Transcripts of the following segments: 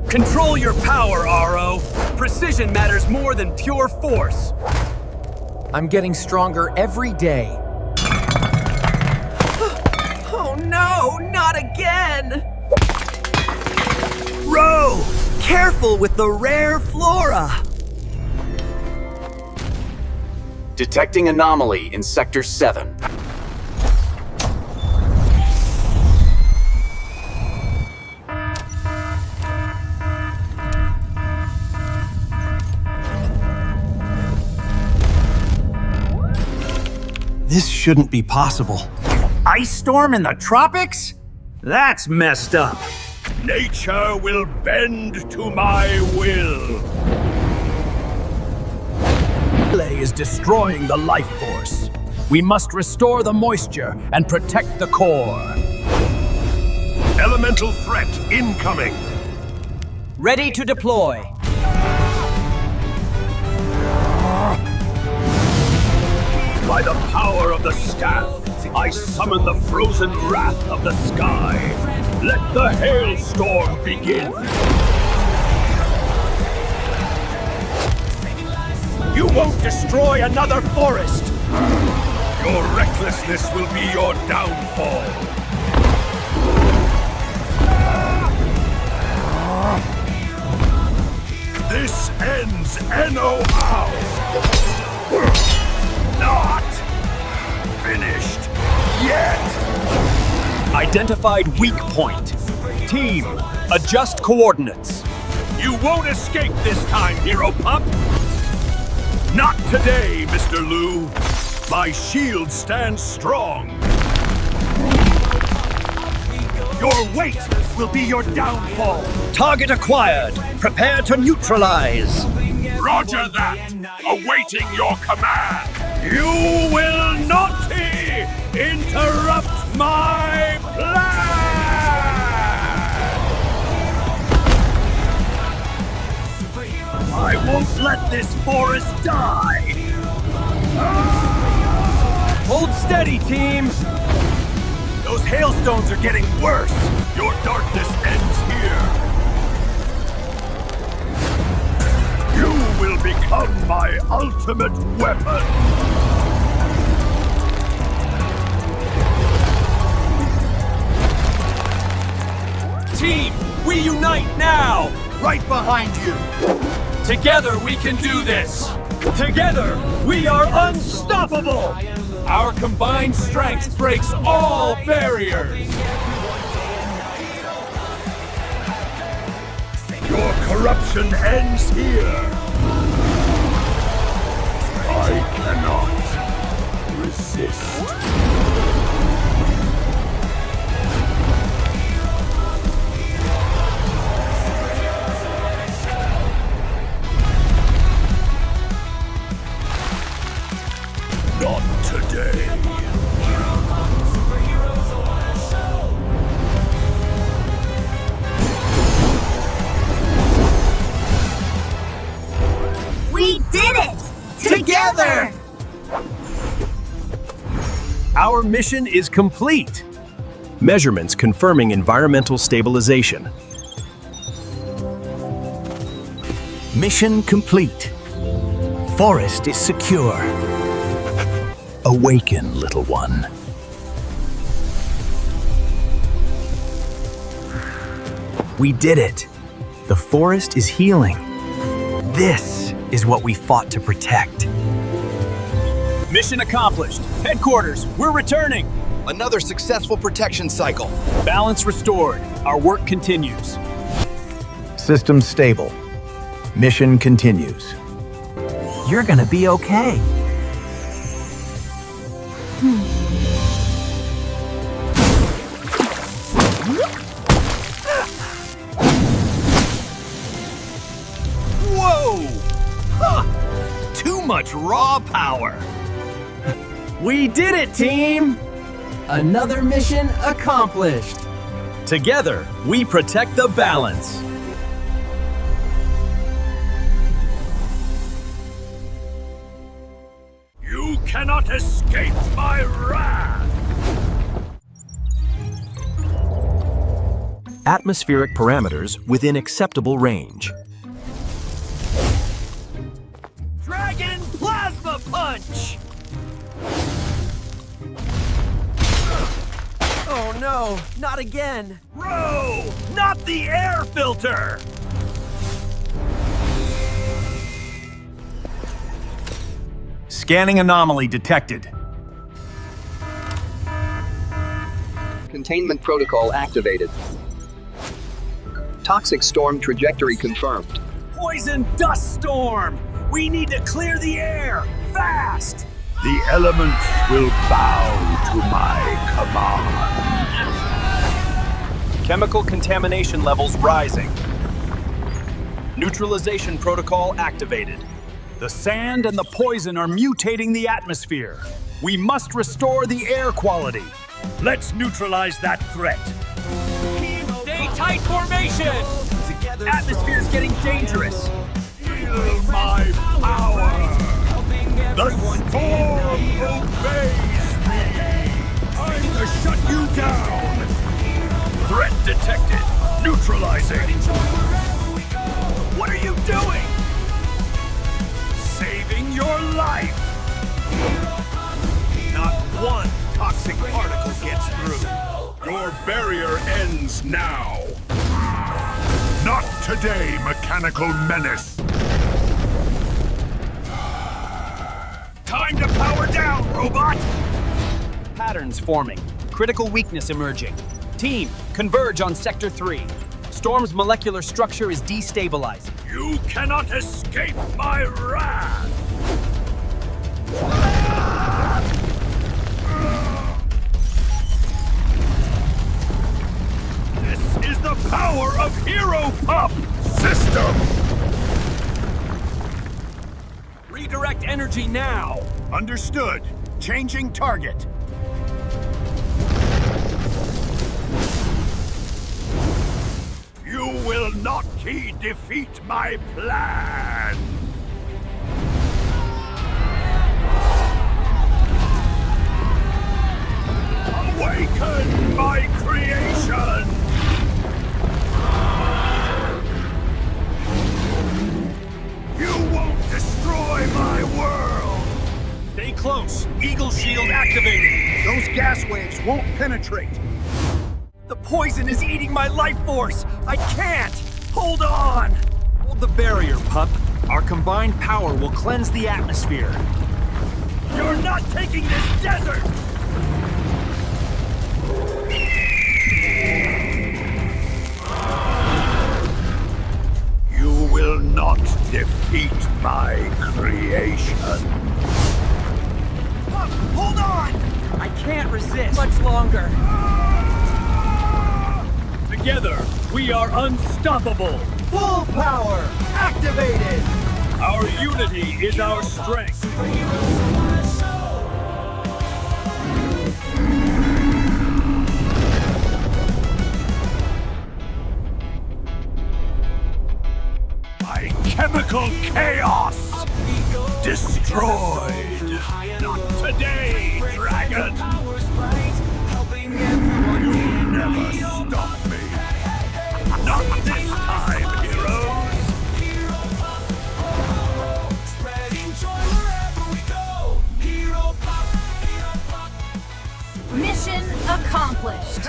Control your power, Aro. Precision matters more than pure force. I'm getting stronger every day. Oh no, not again! Ro! Careful with the rare flora! Detecting anomaly in Sector 7. This shouldn't be possible. Ice storm in the tropics? That's messed up. Nature will bend to my will. Relay is destroying the life force. We must restore the moisture and protect the core. Elemental threat incoming. Ready to deploy. By the power of the staff, I summon the frozen wrath of the sky. Let the hailstorm begin. You won't destroy another forest. Your recklessness will be your downfall. This ends NOW. Not finished yet. Identified weak point. Team, adjust coordinates. You won't escape this time, Hero Pup. Not today, Mr. Liu. My shield stands strong. Your weight will be your downfall. Target acquired. Prepare to neutralize. Roger that. Awaiting your command. You will not interrupt my plan! I won't let this forest die! Hold steady, team. Those hailstones are getting worse! Your darkness ends here! You will become my ultimate weapon! Team, we unite now! Right behind you! Together we can do this! Together, we are unstoppable! Our combined strength breaks all barriers! Your corruption ends here! I cannot resist. Not today. We did it! Together! Our mission is complete. Measurements confirming environmental stabilization. Mission complete. Forest is secure. Awaken, little one. We did it. The forest is healing. This is what we fought to protect. Mission accomplished. Headquarters, we're returning. Another successful protection cycle. Balance restored. Our work continues. System stable. Mission continues. You're gonna be okay. Whoa! Huh. Too much raw power. We did it, team! Another mission accomplished. Together, we protect the balance. You cannot escape my wrath! Atmospheric parameters within acceptable range. Dragon Plasma Punch! Oh no, not again! Bro! Not the air filter! Scanning anomaly detected. Containment protocol activated. Toxic storm trajectory confirmed. Poison dust storm! We need to clear the air! Fast! The elements will bow to my command. Chemical contamination levels rising. Neutralization protocol activated. The sand and the poison are mutating the atmosphere. We must restore the air quality. Let's neutralize that threat. Stay tight formation! Atmosphere's getting dangerous. Feel my power. The storm obeys me. I'm to shut you down. Threat detected. Neutralizing. What are you doing? Saving your life! Not one toxic particle gets through. Your barrier ends now. Not today, mechanical menace. Time to power down, robot! Patterns forming. Critical weakness emerging. Team, converge on Sector 3. Storm's molecular structure is destabilizing. You cannot escape my wrath. This is the power of Hero Pup system. Redirect energy now! Understood. Changing target. You will not defeat my plan. Awaken my creation. You won't destroy my world. Stay close. Eagle shield activated. Those gas waves won't penetrate. The poison is eating my life force. I can't. Hold on. Hold the barrier, pup. Our combined power will cleanse the atmosphere. You're not taking this desert. You will not defeat my creation. Pup, hold on. I can't resist much longer. Together, we are unstoppable! Full power activated! Our unity is our strength. My chemical chaos destroyed. Not today, dragon! You'll never stop me. Not this time, heroes! Mission accomplished.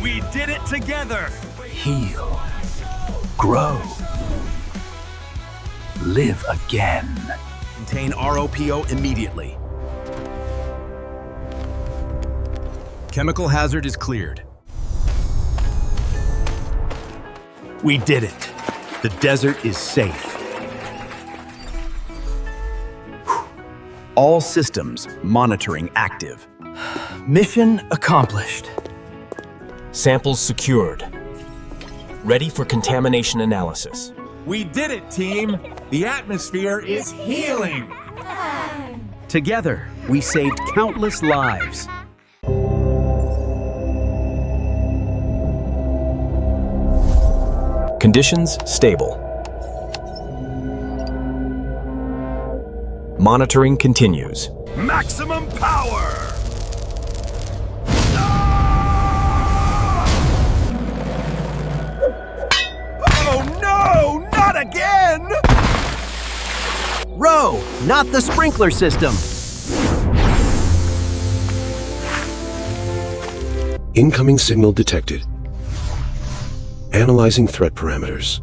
We did it together! Heal. Grow. Live again. Contain ROPO immediately. Chemical hazard is cleared. We did it. The desert is safe. All systems monitoring active. Mission accomplished. Samples secured. Ready for contamination analysis. We did it, team! The atmosphere is healing! Together, we saved countless lives. Conditions stable. Monitoring continues. Maximum power! not the sprinkler system. Incoming signal detected. Analyzing threat parameters.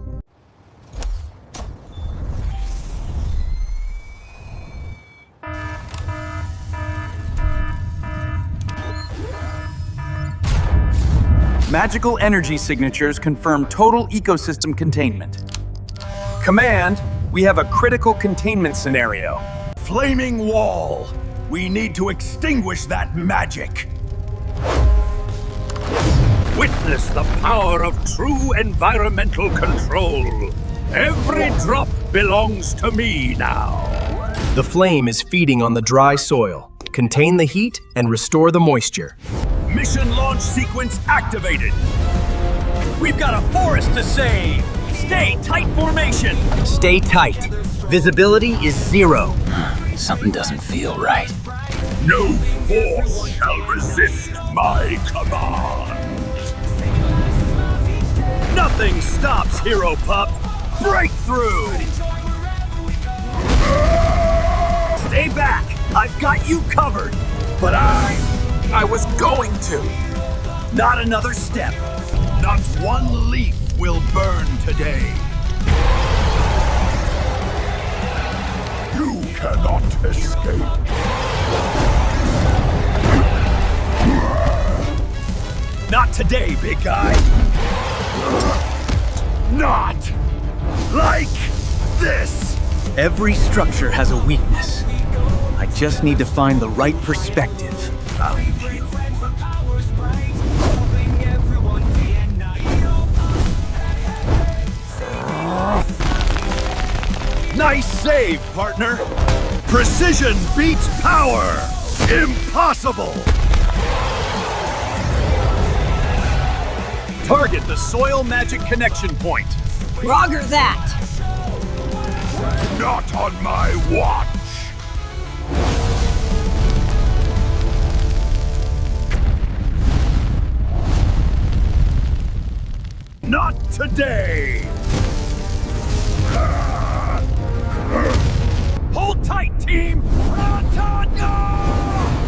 Magical energy signatures confirm total ecosystem containment. Command, we have a critical containment scenario. Flaming wall! We need to extinguish that magic! Witness the power of true environmental control. Every drop belongs to me now. The flame is feeding on the dry soil. Contain the heat and restore the moisture. Mission launch sequence activated. We've got a forest to save. Stay tight formation. Stay tight. Visibility is 0. Something doesn't feel right. No force shall resist my command. Nothing stops Hero Pup. Breakthrough. Stay back. I've got you covered. But I was going to. Not another step. Not one leaf will burn today. You cannot escape. Not today, big guy. Not like this. Every structure has a weakness. I just need to find the right perspective. Nice save, partner. Precision beats power. Impossible. Target the soil magic connection point. Roger that. Not on my watch. Not today. Hold tight, team.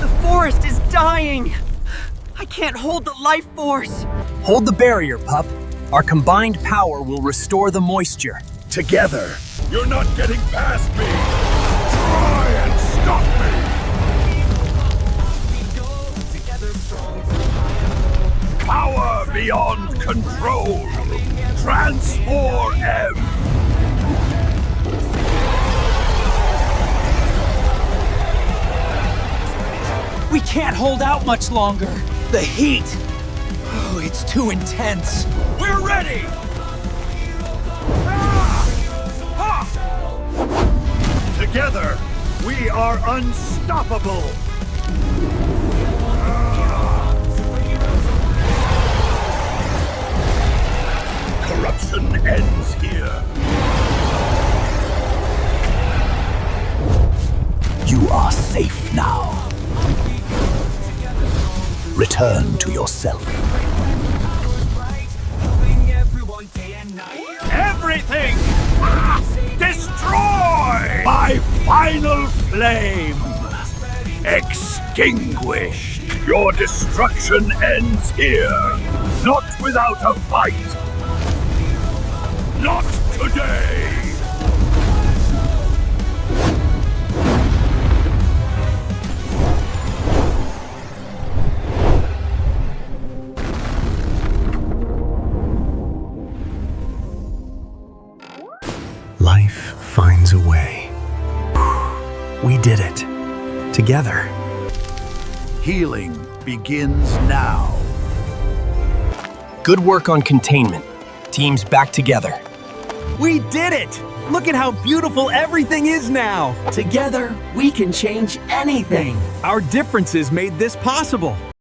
The forest is dying. I can't hold the life force. Hold the barrier, Pup. Our combined power will restore the moisture. Together, you're not getting past me. Try and stop me. Power beyond control. Transform. We can't hold out much longer. The heat. Oh, it's too intense. We're ready. Together, we are unstoppable. Corruption ends here. You are safe now. Return to yourself. Everything! Destroy! My final flame! Extinguished! Your destruction ends here! Not without a fight! Not today! Life finds a way. We did it. Together. Healing begins now. Good work on containment. Teams back together. We did it! Look at how beautiful everything is now. Together, we can change anything. Our differences made this possible.